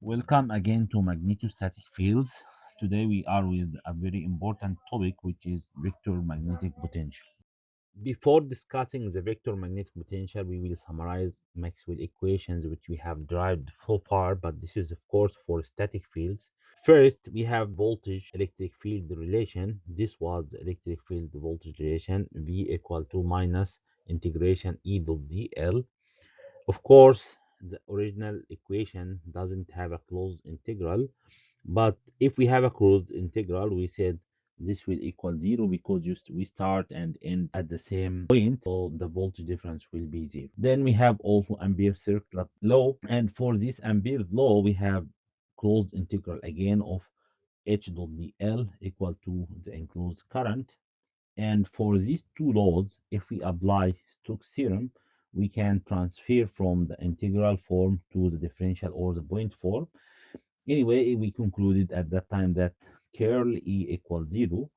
Welcome again to magnetostatic fields. Today we are with a very important topic which is vector magnetic potential. Before discussing the vector magnetic potential, we will summarize Maxwell equations which we have derived so far, but this is of course for static fields. First, we have voltage electric field relation. This was the electric field voltage relation V equal to minus integration E dot dl. Of course, the original equation doesn't have a closed integral, but if we have a closed integral, we said this will equal zero because just we start and end at the same point, so the voltage difference will be zero. Then we have also Ampere circular law, and for this Ampere law, we have closed integral again of H dot dl equal to the enclosed current. And for these two laws, if we apply Stokes' theorem, we can transfer from the integral form to the differential or the point form. Anyway, we concluded at that time that curl E equals 0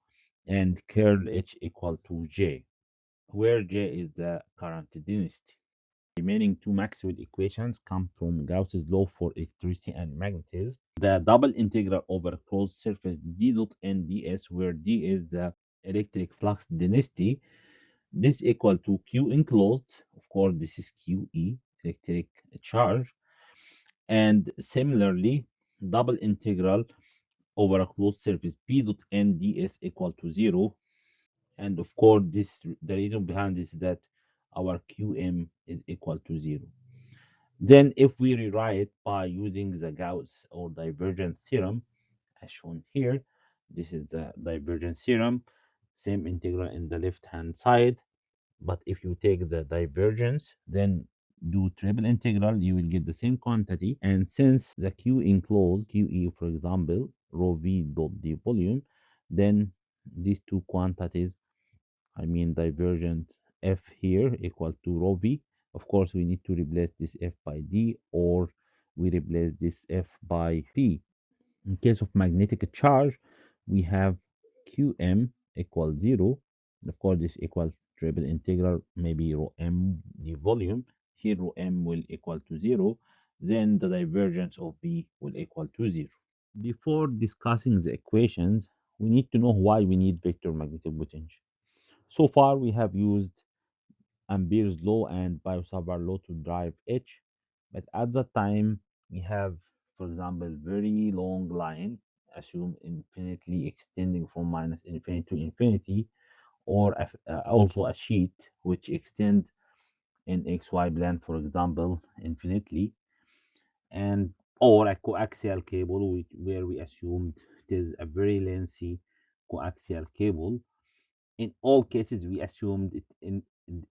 and curl H equal to J, where J is the current density. Remaining two Maxwell equations come from Gauss's law for electricity and magnetism. The double integral over closed surface d dot n ds, where d is the electric flux density, this equal to q enclosed. Of course, this is QE, electric charge. And similarly, double integral over a closed surface p dot n ds equal to 0. And of course, the reason behind this is that our qm is equal to 0. Then if we rewrite by using the Gauss or divergence theorem, as shown here, this is the divergence theorem, same integral in the left-hand side. But if you take the divergence, then do triple integral, you will get the same quantity. And since the Q enclosed, QE, for example, rho V dot d volume, then these two quantities, I mean divergent F here equal to rho V. Of course, we need to replace this F by D, or we replace this F by P. In case of magnetic charge, we have Qm equals 0. Of course, this equals triple integral, maybe rho m the volume. Here, rho m will equal to 0. Then the divergence of B will equal to 0. Before discussing the equations, we need to know why we need vector magnetic potential. So far, we have used Ampere's law and Biot-Savart law to drive H, but at that time we have, for example, very long line, assume infinitely extending from minus infinity to infinity, or also a sheet which extend in XY plane, for example, infinitely, and or a coaxial cable where we assumed it is a very lengthy coaxial cable. In all cases, we assumed it in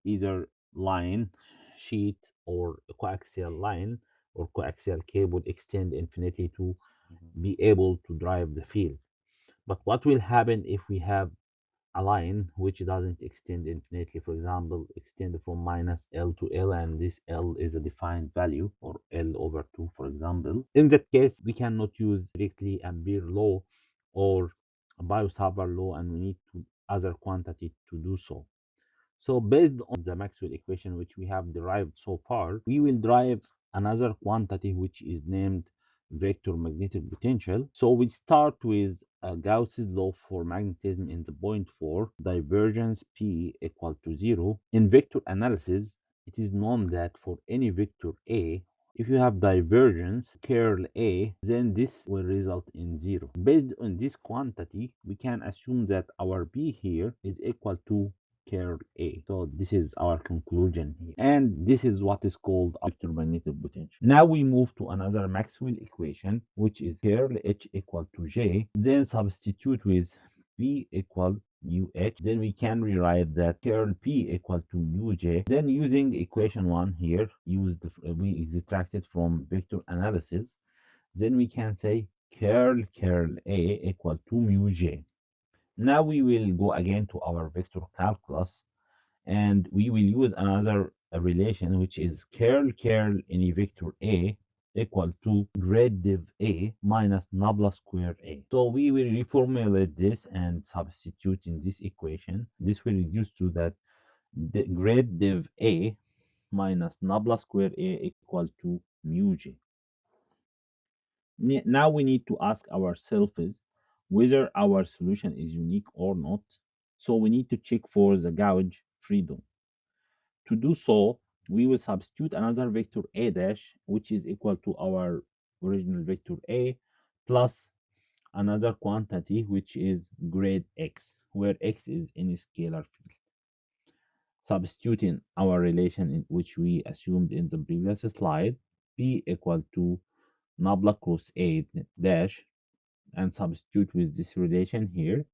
either line, sheet, or coaxial line or coaxial cable extend infinitely to be able to drive the field. But what will happen if we have a line which doesn't extend infinitely? For example, extend from minus L to L, and this L is a defined value, or L over 2, for example. In that case, we cannot use directly Ampere law or Biot-Savart law, and we need to other quantity to do so. So based on the Maxwell equation which we have derived so far, we will derive another quantity which is named vector magnetic potential. So we start with Gauss's law for magnetism in the point 4, divergence P equal to 0. In vector analysis, it is known that for any vector A, if you have divergence curl A, then this will result in 0. Based on this quantity, we can assume that our B here is equal to curl A. So this is our conclusion here. And this is what is called electromagnetic potential. Now we move to another Maxwell equation, which is curl H equal to J. Then substitute with P equal UH. Then we can rewrite that curl P equal to UJ. Then using equation 1 here, we extracted from vector analysis. Then we can say curl A equal to mu J. Now we will go again to our vector calculus, and we will use another relation, which is curl any vector A equal to grad div A minus nabla square A. So we will reformulate this and substitute in this equation. This will reduce to that the grad div A minus nabla square A equal to mu J. Now we need to ask ourselves whether our solution is unique or not. So we need to check for the gauge freedom. To do so, we will substitute another vector a dash, which is equal to our original vector a, plus another quantity, which is grade x, where x is any scalar field. Substituting our relation in which we assumed in the previous slide, p equal to nabla cross a dash, and substitute with this relation here,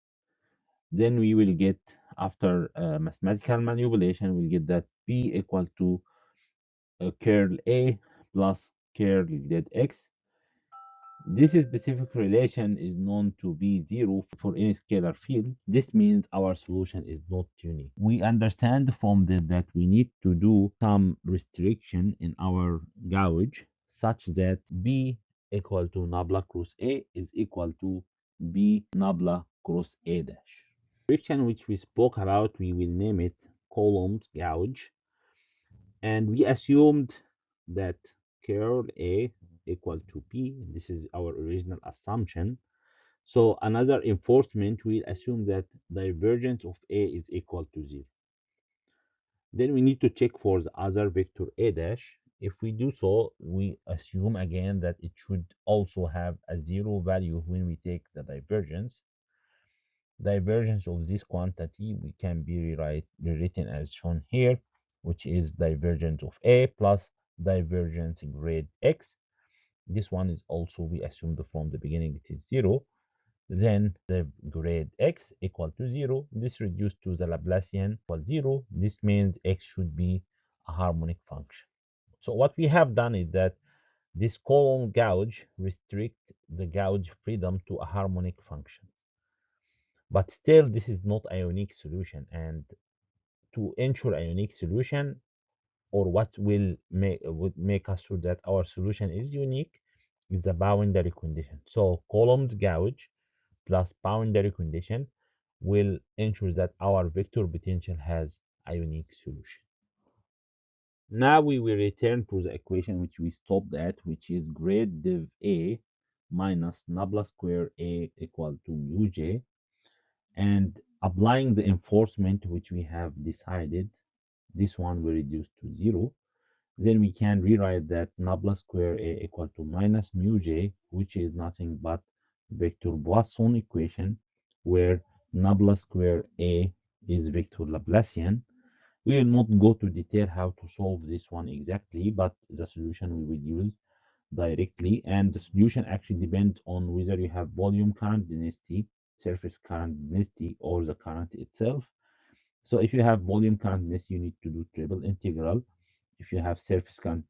then we will get, after mathematical manipulation, we'll get that p equal to curl A plus curl grad X. This specific relation is known to be zero for any scalar field. This means our solution is not unique. We understand from this that we need to do some restriction in our gauge such that B equal to nabla cross A is equal to B nabla cross A dash. Restriction which we spoke about, we will name it Coulomb's gauge. And we assumed that curl A equal to P. This is our original assumption. So another enforcement will assume that divergence of A is equal to 0. Then we need to check for the other vector A dash. If we do so, we assume again that it should also have a 0 value when we take the divergence. Divergence of this quantity we can be rewritten as shown here, which is divergence of A plus divergence grade X. This one is also, we assumed from the beginning it is 0. Then the grade X equal to 0. This reduced to the Laplacian equal 0. This means X should be a harmonic function. So what we have done is that this Coulomb gauge restrict the gauge freedom to a harmonic function. But still, this is not a unique solution. And to ensure a unique solution, or what will would make us sure that our solution is unique, is the boundary condition. So Coulomb's gauge plus boundary condition will ensure that our vector potential has a unique solution. Now we will return to the equation which we stopped at, which is grade div A minus nabla square A equal to mu j, and applying the enforcement which we have decided, this one will reduce to 0. Then we can rewrite that nabla square A equal to minus mu j, which is nothing but vector Poisson equation, where nabla square A is vector Laplacian. We will not go to detail how to solve this one exactly, but the solution we will use directly, and the solution actually depends on whether you have volume current density, surface current density, or the current itself. So if you have volume current density, you need to do triple integral. If you have surface current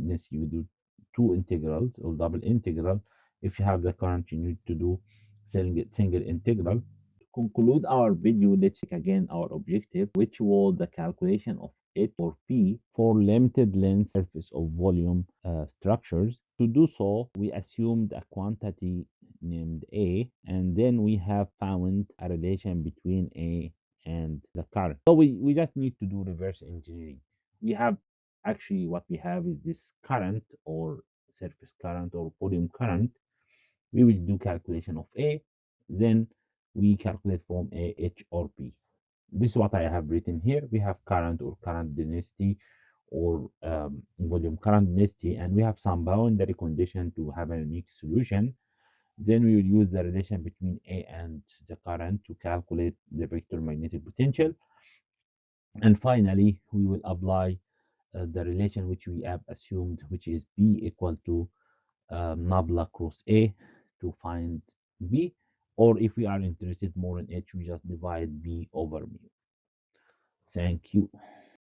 density, you do two integrals or double integral. If you have the current, you need to do single integral. To conclude our video, let's check again our objective, which was the calculation of it or P for limited length surface of volume structures. To do so, we assumed a quantity named A, and then we have found a relation between A and the current. So we just need to do reverse engineering. We have, actually what we have is this current or surface current or volume current. We will do calculation of A, then we calculate from A, H, or P. This is what I have written here. We have current or current density or volume current density, and we have some boundary condition to have a unique solution. Then we will use the relation between A and the current to calculate the vector magnetic potential. And finally, we will apply the relation which we have assumed, which is B equal to nabla cross A to find B, or if we are interested more in H, we just divide B over mu. Thank you.